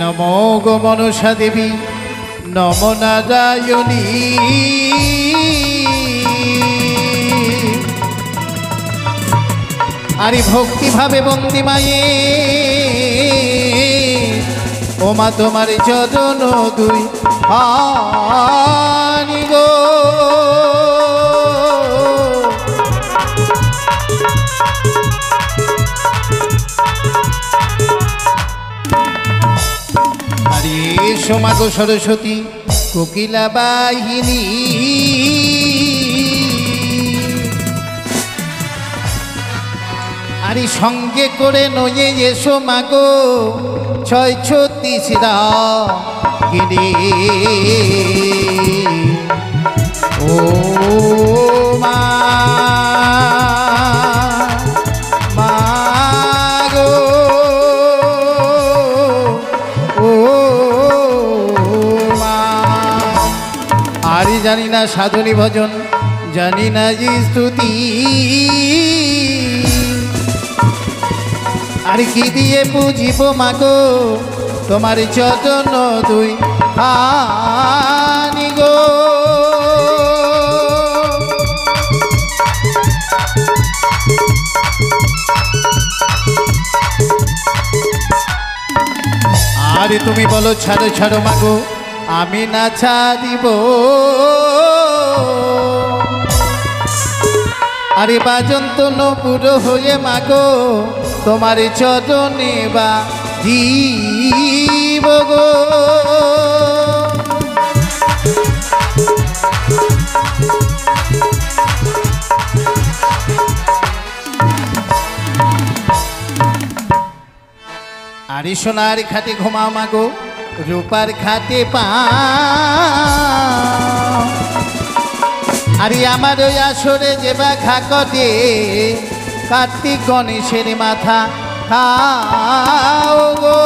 নমো গো মনসা দেবী নম নারায়ণী আরে ভক্তিভাবে বন্দি মায়ে ও মা তোমার চরণ দুই হানি গো আরে সোমা গো সরস্বতী কোকিলা বাহিনী আরে সঙ্গে করে নয়ে এসো মাগো 636 গিরি ও মা মাগো ও মা আরে জানি না সাধনী ভজন জানি না যে স্তুতি আর কি দিয়ে বুঝিব মাগো তোমার চরণ দুই হানি গো আরে তুমি বলো ছাড়ো ছাড়ো মাগো আমি না ছাড়িব আরে বাজন্ত নপুর হয়ে মাগো তোমার চরণে বা জীব গো আরে সোনার খাটে ঘুমাও মাগো রূপার খাটে পা আরে আমার ওই আসরে যেবা ঘাকটে কার্তিক গণেশের মাথা খাও গো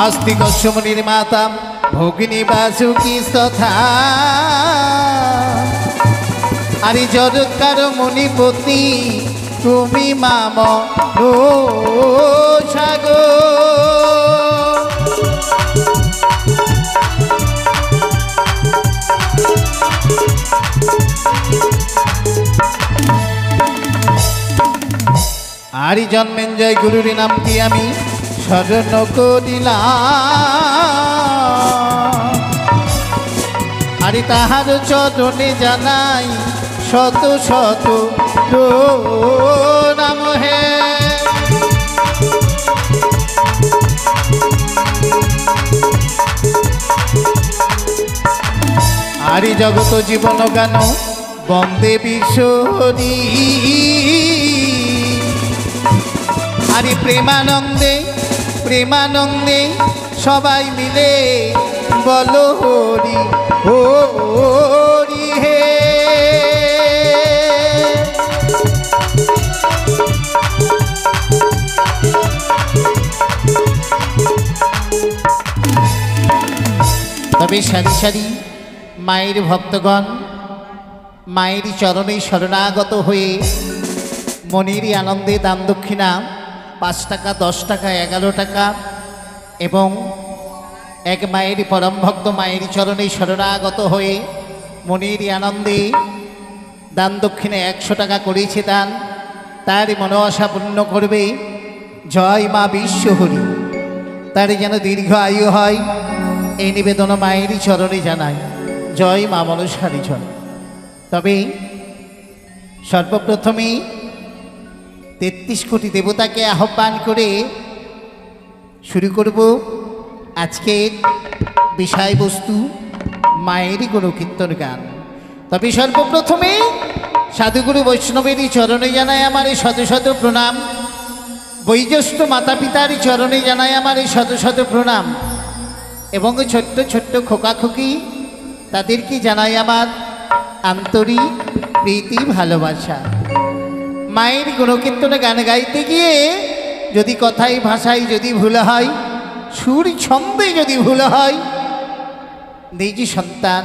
আস্তিক অশ্বমনির মাতা ভগিনী বাসুকি তথা আরে জগৎকার মণিপতি তুমি মাম সাগো আরি জন্মেঞ্জয় গুরুর নামটি আমি স্মরণ করিলাম আরে তাহার চরণে জানাই শত শত নাম হে আরি জগত জীবন গান বন্দে বিশ্বরী আরে প্রেমানন্দে প্রেমানন্দে সবাই মিলে বলো হরি হরি হে তবে সারি সারি মায়ের ভক্তগণ মায়ের চরণে শরণাগত হয়ে মনেরই আনন্দে দান দক্ষিণা 5 টাকা 10 টাকা 11 টাকা এবং এক মায়ের পরম ভক্ত মায়ের চরণে শরণাগত হয়ে মনেরই আনন্দে দান দক্ষিণা 100 টাকা করেছে দান তার মনোআশা পূর্ণ করবে জয় মা বিশ্বহরি তার যেন দীর্ঘ আয়ু হয় এই নিবেদন মায়েরই চরণে জানাই জয় মা মনসারী চরণ তবে সর্বপ্রথমেই 33 কোটি দেবতাকে আহ্বান করে শুরু করব আজকের বিষয়বস্তু মায়েরই গুণকীর্তন গান তবে সর্বপ্রথমে সাধুগুরু বৈষ্ণবেরই চরণে জানায় আমার এই শত শত প্রণাম বৈজ্যেষ্ঠ মাতা পিতার চরণে জানায় আমার এই শত শত প্রণাম এবং ছোট্ট ছোট্ট খোকাখুকি তাদেরকে জানাই আমার আন্তরিক প্রীতি ভালোবাসা মায়ের গুণকীর্তনে গান গাইতে গিয়ে যদি কথাই ভাষায় যদি ভুল হয় সুর ছন্দে যদি ভুল হয় নিজ সন্তান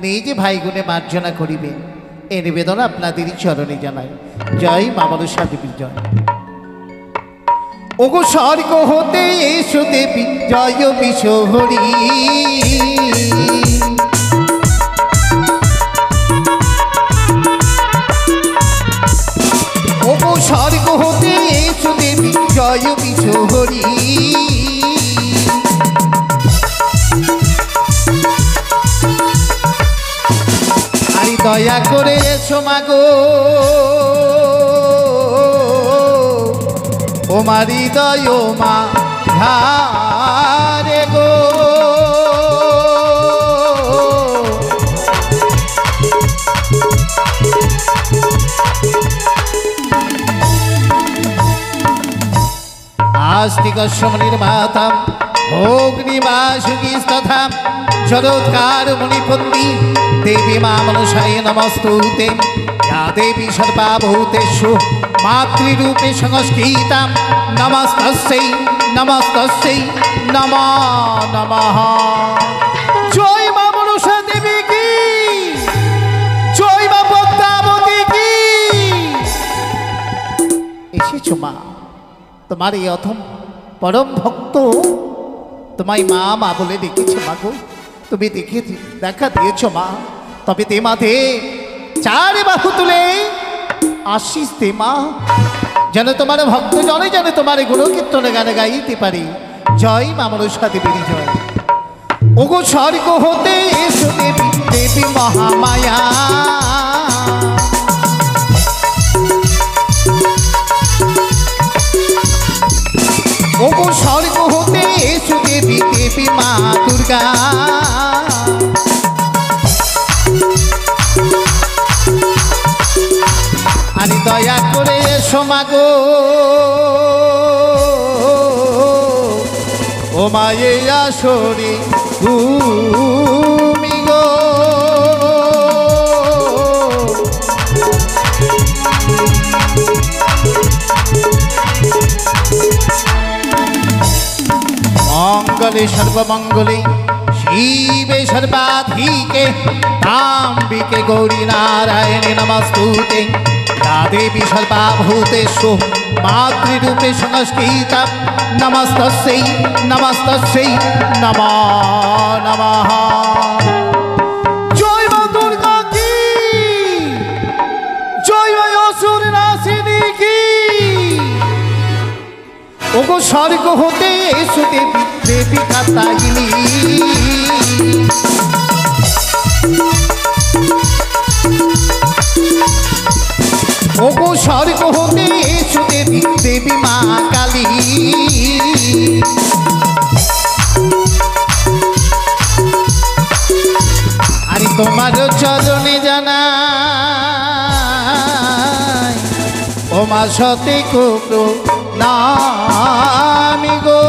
নিজ ভাই গুণে মার্জনা করিবেন এ নিবেদন আপনাদেরই চরণে জানাই। জয় মা মনসা দেবীর জয়। ওগো স্বর্গ হতে এসো দেবী জয় বিশহরি, ওগো স্বর্গ হতে এসো দেবী জয় বিশহরি। আরে দয়া করে এসো মাগো ও মা হৃদয় মা ধারে গো, आस्तिकश्रमणिर मातां भोग्निवासुकीस्तथा शरत्कार मुनिपुत्री देवी मा मनसाय नमस्तुते। या देवी सर्वभूतेषु मातृरूपे संस्कृता नमस्तस्यै नमस्तस्यै नमो नमः। जय मा मनसा देवी की जय मा पद्मावती की। एसेছো মা, তোমার এই অথম পরম ভক্ত তোমায় মা মা বলে ডেকেছে। মাগো তুমি দেখা দিয়েছো মা, তবে তে মাথে চারে বাহু তুলে আশিস দে মা, যেন তোমার ভক্ত জনে যেন তোমার গুণকীর্তনে গানে গাইতে পারি। জয় মা মনসা দেবীর জয়। ওগো স্বর্গ হতে এসো দেবী দেবী মহামায়া, ওগো স্বর্গ হতে এসো দেবী দেবী মা দুর্গা। আরে দয়া করে এসো মাগো ও মায়ে আসরে তুমি গো, মঙ্গলে সর্বমঙ্গলে শিবে সর্বাধিকে তাম্বিকে গৌরী নারায়ণে নমস্তুতে। या देवी सर्वभूतेषु मातृरूपे संस्कृता नमस्तस्यै नमस्तस्यै नमो नमः। जय मा दुर्गा की जय मा असुर नाशिनी की। ओगो स्वर्ग होते एसो देवी देवी कात्यायिनी, ওগো স্বর্গ হতে এসো দেবী দেবী মা কালী। আরে তোমার চরণে জানাই ও মা সতে কুপ্রো নামি গো।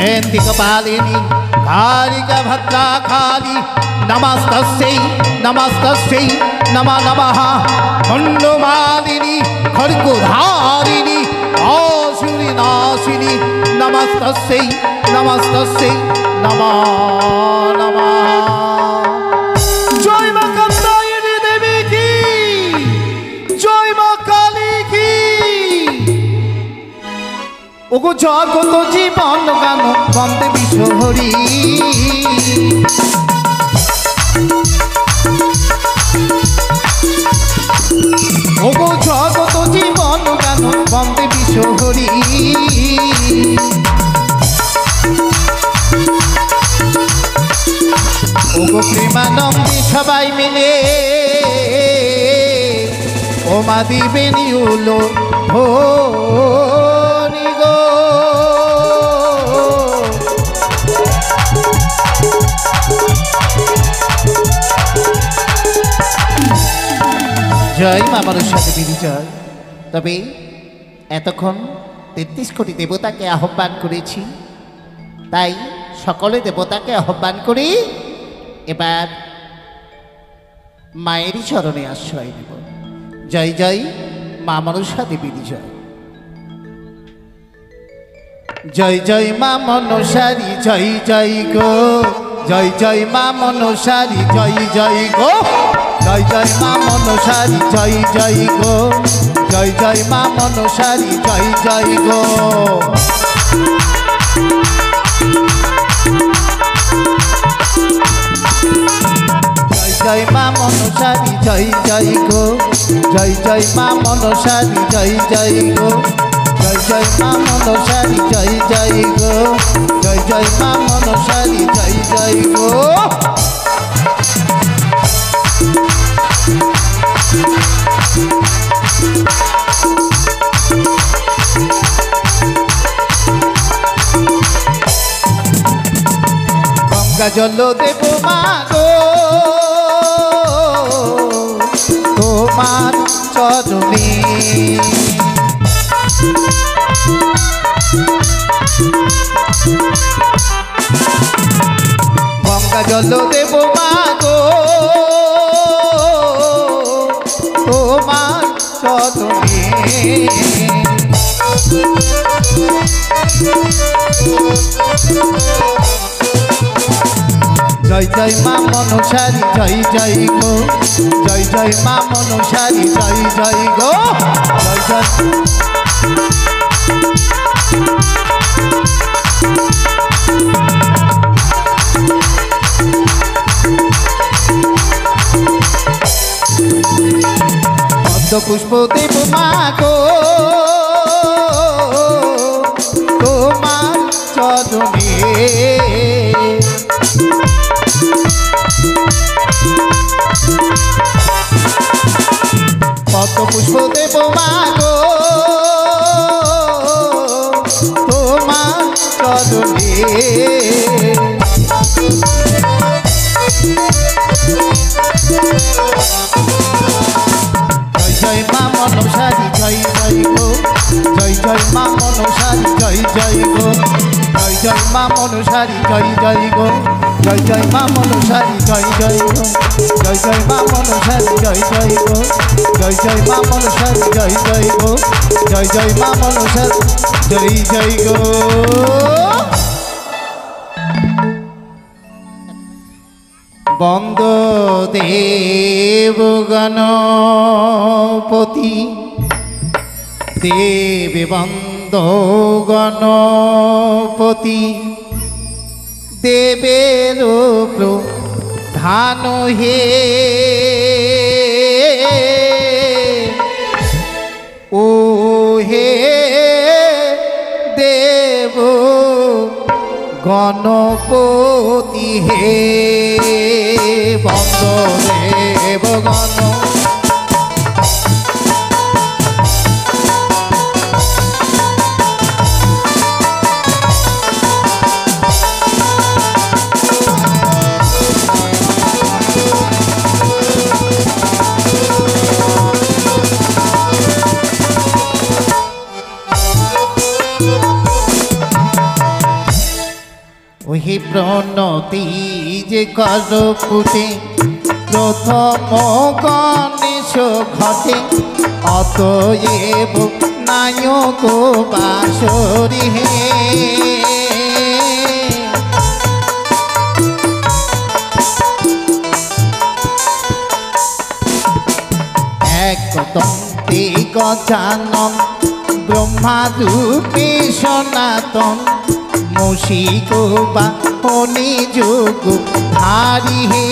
जयंती कपालिनी कालिका भद्रा काली नमस्तस्यै नमस्तस्यै नमो नमः। मुंडमालिनी खड्गधारिणी आसुरी नाशिनी नमस्तस्यै नमस्तस्यै नमो नमः। जय मा कात्यायनी देवी की जय मा काली की। ওগো জগত জীবন গান বন্দে বিশহরি, ওগো জগত জীবন গান বন্দে বিশহরি। ওগো প্রেমানন্দে সবাই মিলে ও মা দিবেনি উলো হো জয় মা মনসা দেবীর জয়। তবে এতক্ষণ ৩৩ কোটি দেবতাকে আহ্বান করেছি, তাই সকলে দেবতাকে আহ্বান করি এবার মায়েরই চরণে আশ্রয় নেব। জয় জয় মা মনসা দেবীর জয়। জয় জয় মা মনসারি জয় জয় গো, জয় জয় মা মনসারি জয় জয় গো, জয় জয় মা মনসারি জয় জয় গো, জয় জয় মা মনসারি জয় জয় গো। জয় মা মনসারি জয় জয় গো, জয় জয় মা মনসারি জয় জয় গো, জয় জয় মা মনসারি জয় জয় গো, জয় জয় মা মনসারি জয় জয় গো। গঙ্গা জল দেব মা গো তোমার চরণে, গঙ্গা জল দেব মা গো তোমার চরণে। জয় জয় মা মনসারি জয় জয় গো, জয় জয় মা মনসারি জয় জয় গো, জয় জয়। পদ্ম পুষ্প দেব মা গো তোমার চরণে, পদ্ম পুষ্প দেব মা গো তোমার চরণে। জয় জয় মা মনসারি জয় জয় গো, জয় জয় মা মনসারি জয় জয় গো, জয় জয় মা মনসারি জয় জয় গো, জয় জয় মা মনসারি জয় জয় গো, জয় জয় মা মনসারি জয় জয় গো, জয় জয় মা মনসারি জয় জয় গো, জয় জয় মা মনসারি জয় জয় গো। বন্দ দেব গণপতি দেব বন্দ গণপতি, দেবের প্রধান হে ও হে দেব গণপতি হে, বন্দ দেব গণ। ওহি প্রণতি যে কর পুটে প্রথম গণেশ ঘটে, অতএব নায়ক বাসরি হে। একদন্তে গজানন ব্রহ্মারূপে সনাতন, মৌসিক বাহনি যোগ ধারি হে।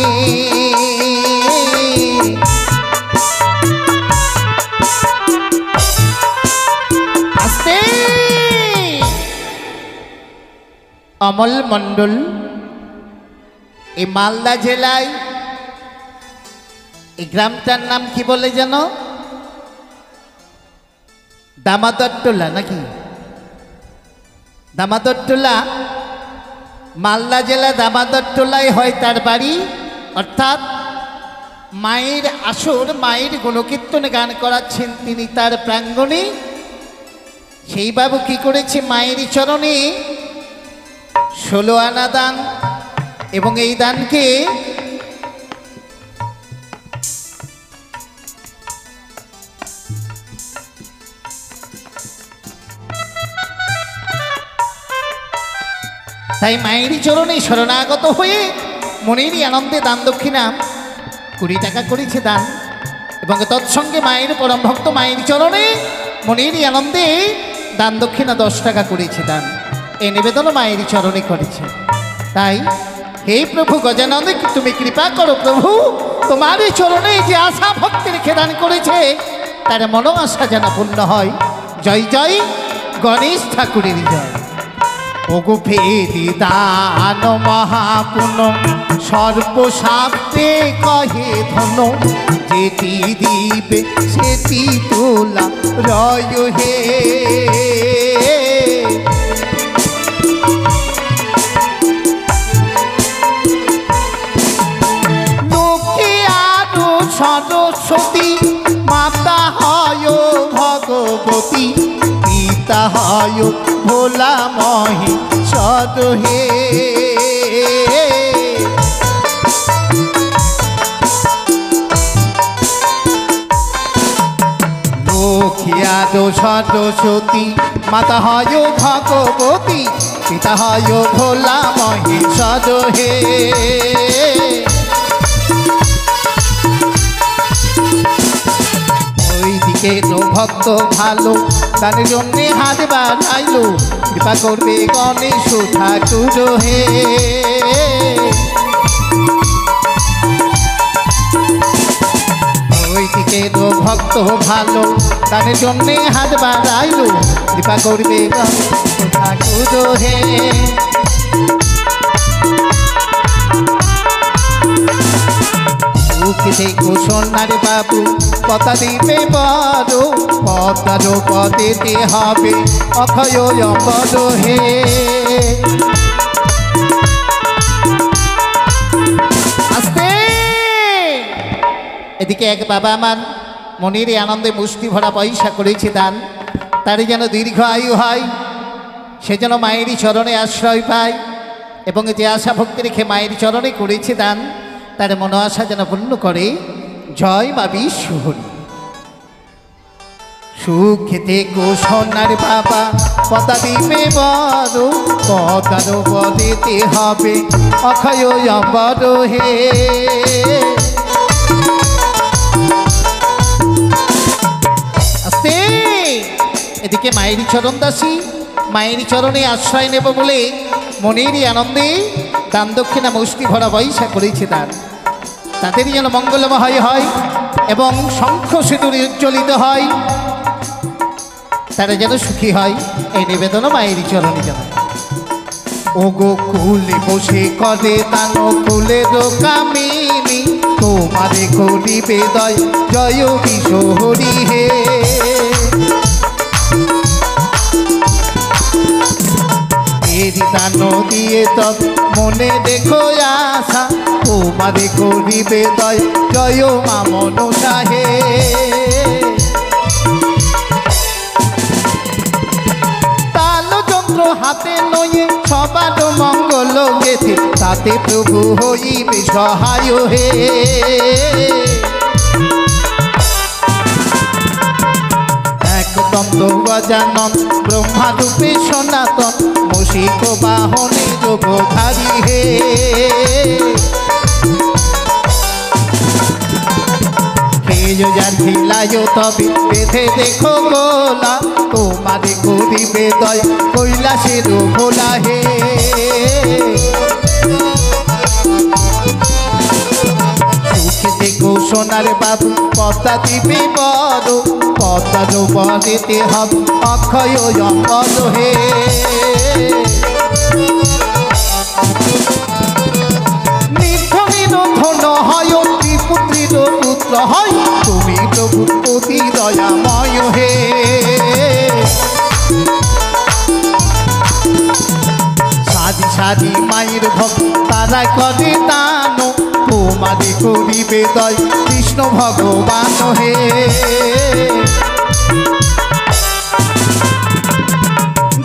আস্তে অমল মণ্ডল এই মালদা জেলায় এই গ্রামটার নাম কি বলে জানো? দামাদরটোলা নাকি? দামাদরটোলা মালদা জেলা দামাদরটোলায় হয় তার বাড়ি, অর্থাৎ মায়ের আসর, মায়ের গুণকীর্তন গান করাচ্ছেন তিনি তার প্রাঙ্গণে। সেই বাবু কি করেছে, মায়ের চরণে 16 আনা দান, এবং এই দানকে তাই মায়েরই চরণে শরণাগত হয়ে মনেরই আনন্দে দান দক্ষিণা 20 টাকা করেছে দান, এবং তৎসঙ্গে মায়ের পরম ভক্ত মায়ের চরণে মনেরই আনন্দে দান দক্ষিণা 10 টাকা করেছে দান। এই নিবেদন মায়ের চরণে করেছে। তাই হে প্রভু গজানন্দ, তুমি কৃপা করো প্রভু, তোমার এই চরণে যে আশা ভক্তি রেখে দান করেছে তার মনো আশা যেন পূর্ণ হয়। জয় জয় গণেশ ঠাকুরের জয়। ওগো ফেরি দান মহাপুণ্য সর্বশাস্ত্রে কহে ধন, যেটি দিবে সেটি তোলা রয় হে। লক্ষ্মী আরো সরস্বতী মাতা হয় ভগবতী, পিতা হয় ভোলা মহেশ্বর হে। লক্ষ্মী আরো সরস্বতী মাতা হয় ভগবতী, পিতা হয় ভোলা মহেশ্বর হে। ওইদিকে তো ভক্ত ভালো তার জন্যে হাত বাড়াইলো, কৃপা করবে গণেশ ঠাকুর হে। ওইদিকে তো ভক্ত ভালো তার জন্যে হাত বাড়াইলো, কৃপা করবে গণেশ ঠাকুর হে। দেখো সোনার বাবু কথা দিবে বড়, পদার পদেতে হবে অক্ষয় অমর হে। আস্তে এদিকে এক বাবা আমার মনের আনন্দে মুষ্টি ভরা পয়সা করেছে দান, তার যেন দীর্ঘ আয়ু হয়, সে যেন মায়েরই চরণে আশ্রয় পায়, এবং যে আশা ভক্তি রেখে মায়ের চরণে করেছে দান তার মনো আশা যেন পূর্ণ করে। জয় মা বিশ্বহরি। সুখেতে গো সোনার বাবা পদা দিবে বড়, পদার পদেতে হবে অক্ষয় অমর হে। আস্তে এদিকে মায়ের চরণ দাসী মায়ের চরণে আশ্রয় নেব বলে মনেরই আনন্দে দান দক্ষিণা মুষ্টি ভরা পয়সা করেছে দান, তাদেরই যেন মঙ্গলময় হয় এবং শঙ্খ সিঁদুর উজ্জ্বলিত হয়, তারা যেন সুখী হয়। এই নিবেদন মায়ের চরণে যেন। ও গো কুলে বসে করে দান কুলে কামিনী, তোমারে করিবে দয় জয় বিশ্বহরি হে। দান দিয়ে তব মনে দেখো আশা, তোমারে করিবে দয় জয় মা মনসা হে। তাল যন্ত্র হাতে লয়ে সবার মঙ্গল গেছে, তাতে প্রভু হইবে সহায় হে। একদন্ত গজানন ব্রহ্মা রূপে সনাতন, মৌসিক বাহনে যোগধারী হে। যার ঝিলায় তবে বেঁধে দেখো গোলা, তোমারে করিবে দয় কৈলাসের ভোলা হে। সুখে দেখো সোনার বাবু পদ্মা দিবে বড়, পদ্মার পদেতে হব অক্ষয় অমর হে। নির্ধনের ধন হয় ত্রিপুত্রীর পুত্র হয়, তুমি প্রভুর প্রতি দয়াময় হে। সাজি সাজি মায়ের ভক্ত তারা করে দান, তোমারে করিবে দয় কৃষ্ণ ভগবান হে।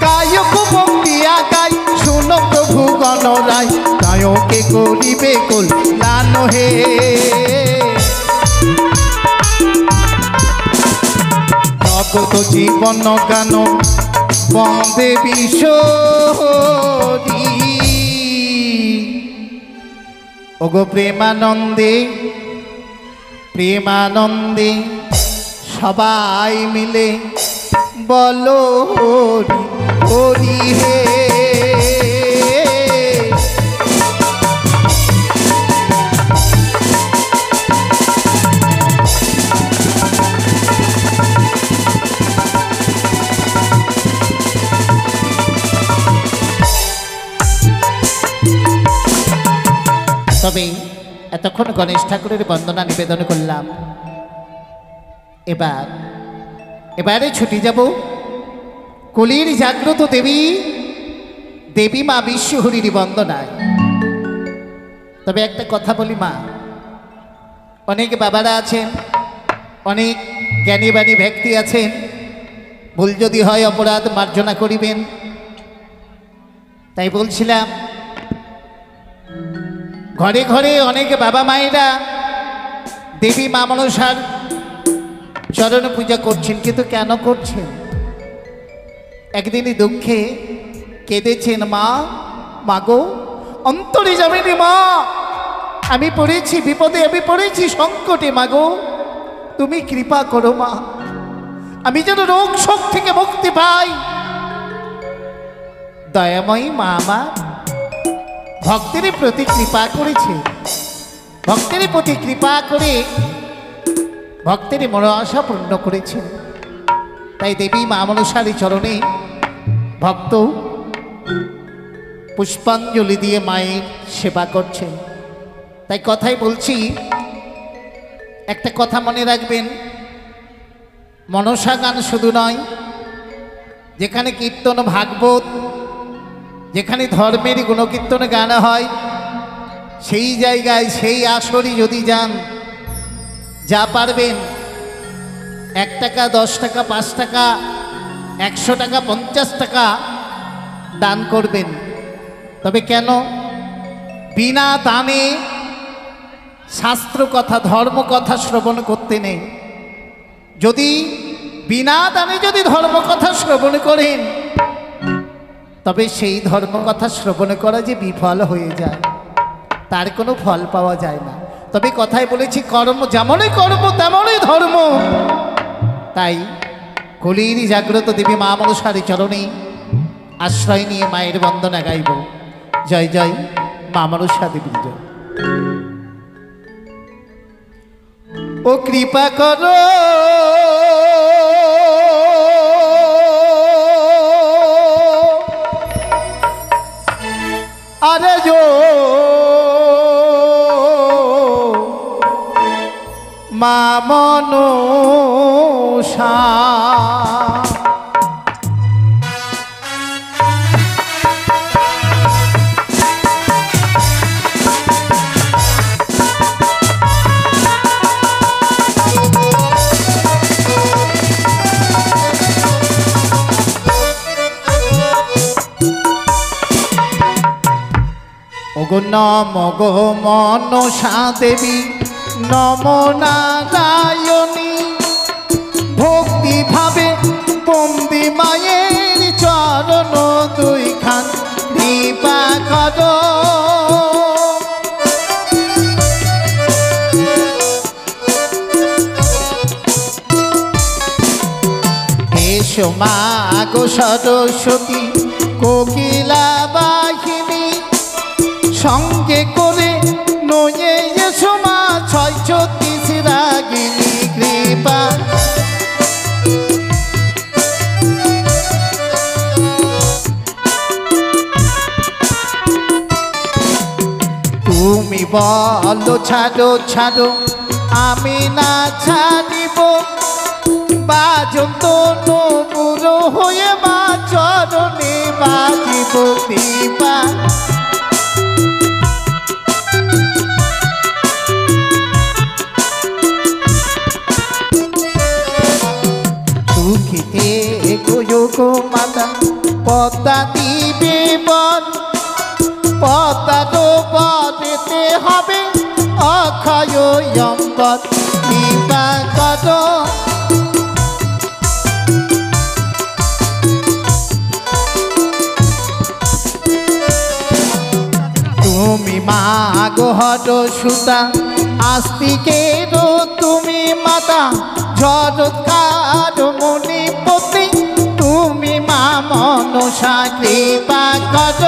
গায়ক বক্তিয়া গাই শুনো প্রভু গণরায়, গায়কে করিবে কল্যাণ হে। জগত জীবন গান বন্দে বিশ্বহরি। ওগো প্রেমানন্দে প্রেমানন্দে সবাই মিলে বলো হরি হরি হে। তবে এতক্ষণ গণেশ ঠাকুরের বন্দনা নিবেদন করলাম। এবারে ছুটি যাব কলির জাগ্রত দেবী দেবী মা বিশ্বহরির বন্দনায়। তবে একটা কথা বলি মা, অনেক বাবারা আছেন, অনেক জ্ঞানীবাণী ব্যক্তি আছেন, ভুল যদি হয় অপরাধ মার্জনা করিবেন। তাই বলছিলাম, ঘরে ঘরে অনেক বাবা মায়েরা দেবী মা মনসার চরণ পূজা করছেন, কিন্তু কেন করছেন? একদিনই দুঃখে কেঁদেছেন, মা মাগো অন্তরে যাবেনি মা, আমি পড়েছি বিপদে, আমি পড়েছি সংকটে, মাগো তুমি কৃপা করো মা, আমি যেন রোগ শোক থেকে মুক্তি পাই। দয়াময়ী মা আমার ভক্তের প্রতি কৃপা করেছে, ভক্তের প্রতি কৃপা করে ভক্তের মনোবাসা পূর্ণ করেছেন। তাই দেবী মা মনসার চরণে ভক্ত পুষ্পাঞ্জলি দিয়ে মায়ের সেবা করছেন। তাই কথাই বলছি, একটা কথা মনে রাখবেন, মনসা গান শুধু নয়, যেখানে কীর্তন ভাগবত, যেখানে ধর্মের গুণকীর্তন গান হয়, সেই জায়গায় সেই আসরে যদি যান, যা পারবেন 1 টাকা 10 টাকা 5 টাকা 100 টাকা 50 টাকা দান করবেন। তবে কেন? বিনা দানে শাস্ত্র কথা ধর্ম কথা শ্রবণ করতে নেই। যদি বিনা দানে যদি ধর্ম কথা শ্রবণ করেন, তবে সেই ধর্ম কথা শ্রবণ করা যে বিফল হয়ে যায়, তার কোনো ফল পাওয়া যায় না। তবে কথায় বলেছি, কর্ম যেমনই কর্ম তেমনই ধর্ম। তাই কলির জাগ্রত দেবী মা মনসার চরণে আশ্রয় নিয়ে মায়ের বন্দনা গাইব। জয় জয় মা মনসা দেবীর জয়। ও কৃপা করো আরে জো মা মনসা, ওগো নম গো মনসা দেবী নম নারায়ণী, ভক্তি ভাবে বন্দি মায়ের চরণ দুইখান কৃপা করো। এসো মা গো সরস্বতী কোকিলা বাহিনী, সঙ্গে করে নয়ে এসো মা 636 রাগিনী কৃপা। তুমি বলো ছাড়ো ছাড়ো, আমি না ছাড়িব, বাজন তো বুড়ো হয়ে মা চরণে বাজিব কৃপা। সুখিতে গো মাতা পদ্মা দিবে বন, পদ্মা তো পদেতে হবে অক্ষয় সম্পদ কৃপা করো। তুমি মা আগো হট সুতা আস্তিকের তুমি মাতা ঝড়কার মণিপতি তুমি মা মনসা কৃপা কর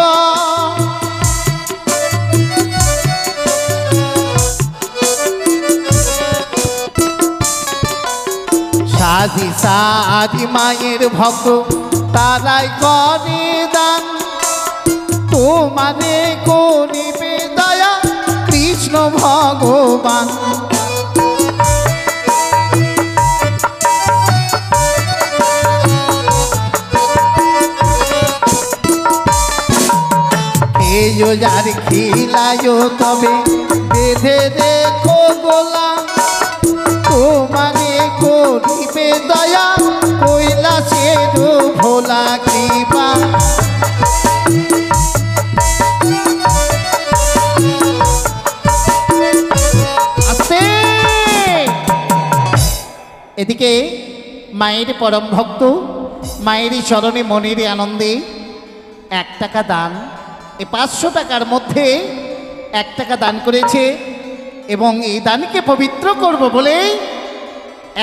সাধি সাধি মায়ের ভক্ত তারাই করে দান তোমারে করিবে দয়া কৃষ্ণ ভগবান এও যার খিলায় তবে বেঁধে দেখো গোলা তোমারে করিবে দয়া কৈলাসের ভোলা কৃপা এদিকে মায়ের পরম ভক্ত মায়ের চরণে মনের আনন্দে 1 টাকা দান এই 500 টাকার মধ্যে 1 টাকা দান করেছে এবং এই দানকে পবিত্র করব বলে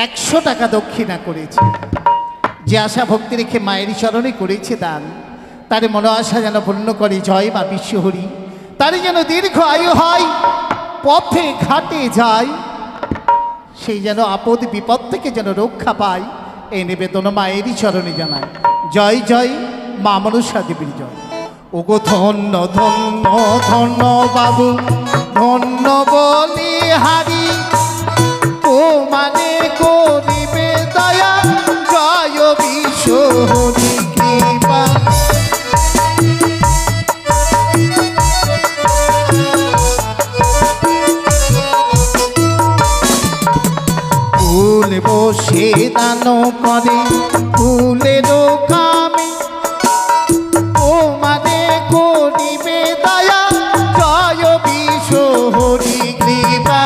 100 টাকা দক্ষিণা করেছে। যে আশা ভক্তি রেখে মায়ের চরণে করেছে দান তার মনো আশা যেন পূর্ণ করে জয় মা বিশ্বহরি তার যেন দীর্ঘ আয়ু হয় পথে ঘাটে যায় সেই যেন আপদ বিপদ থেকে যেন রক্ষা পায় এই নিবেদন মায়েরই চরণে জানায়। জয় জয় মা মনসা দেবীর জয়। ওগো ধন্য ধন্য ধন্য বাবু ধন্য বলি হারি ও মানে করিবে দয়া জয় বিশ্বহরি কৃপা ফুল বসে দান করে ফুলের কামে ও মানে করিবে দয়া জয় বিশ্বহরি কৃপা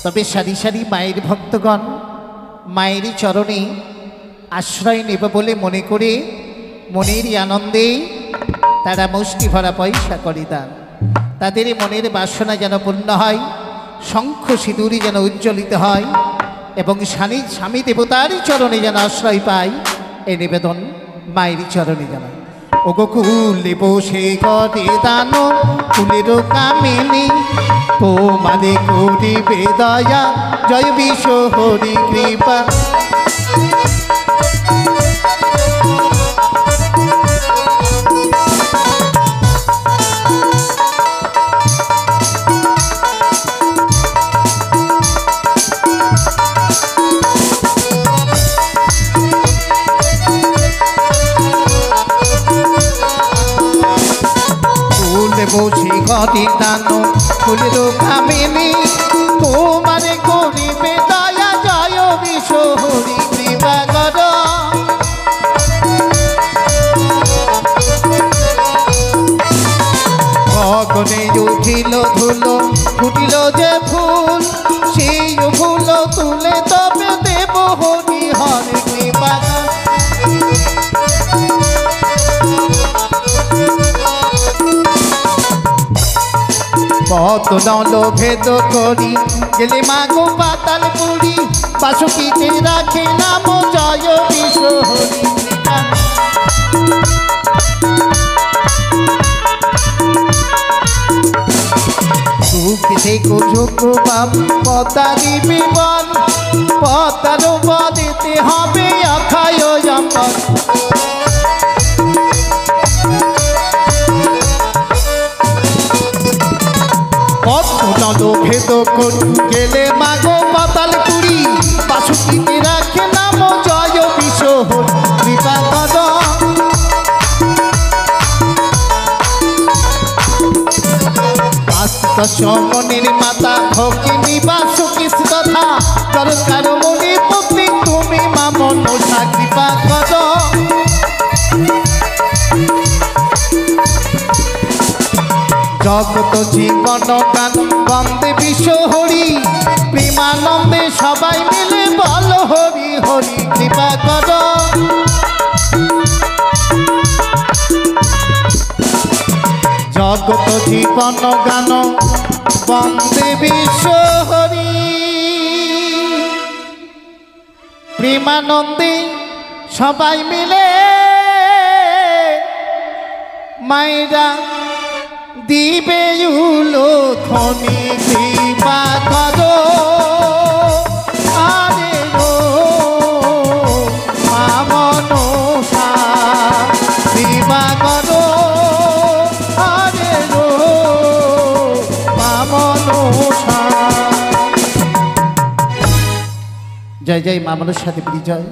তবে সারি সারি মায়ের ভক্তগণ মায়ের চরণে আশ্রয় নেবে বলে মনে করে মনেরই আনন্দে তারা মুষ্টি ভরা পয়সা করে দান তাদের মনের বাসনা যেন পূর্ণ হয় শঙ্খ সিঁদুরি যেন উজ্জ্বলিত হয় এবং স্বামী দেবতারই চরণে যেন আশ্রয় পায় এই নিবেদন মায়েরই চরণে যেন ওগো কুলে বসে করে দান ফুলের কামিনী তোমারে করিবে দয়া জয় বিশ্বহরি কৃপা বসে ঘরে দান ফুলের কামিনী তোমারে করিবে দয়া জয় বিশ্বহরি কৃপা কর গগনে উঠিল ধুলো ফুটিল যে ফুল সেই ফুল তুলে তবে দেব হরি হরে কৃপা কত নল ভেদ করি গেলে মাগো পাতাল পুরি বাসুকিতে রাখে নাম জয় বিশ্বহরি সুখ থেকে ঝুঁক বাপ পদ্মা দিবি বল পদ্মার দিতে হবে অক্ষয় সম্পদ নল ভেদ করি গেলে মাগো পাতাল পুরি বাসুকিতে রাখে নাম জয় বিশ্বহরি কৃপা কর সমনের মাতা ভগিনী বাসুকি তথা দরকার মনে পত্নী তুমি মা মনসা কৃপা কর জগত জীবন গান বন্দে বিশ্ব হরি প্রেমানন্দে সবাই মিলে বল হরি হরি কৃপা কর জগত জীবন গান বন্দে বিশ্ব হরি প্রেমানন্দে সবাই মিলে মায়েরা দিবে উলোধনি কৃপা করো আরে রো মা মনসা কৃপা করো আরে রো মা মনসা। জয় জয় মা মনসা দেবী জয়।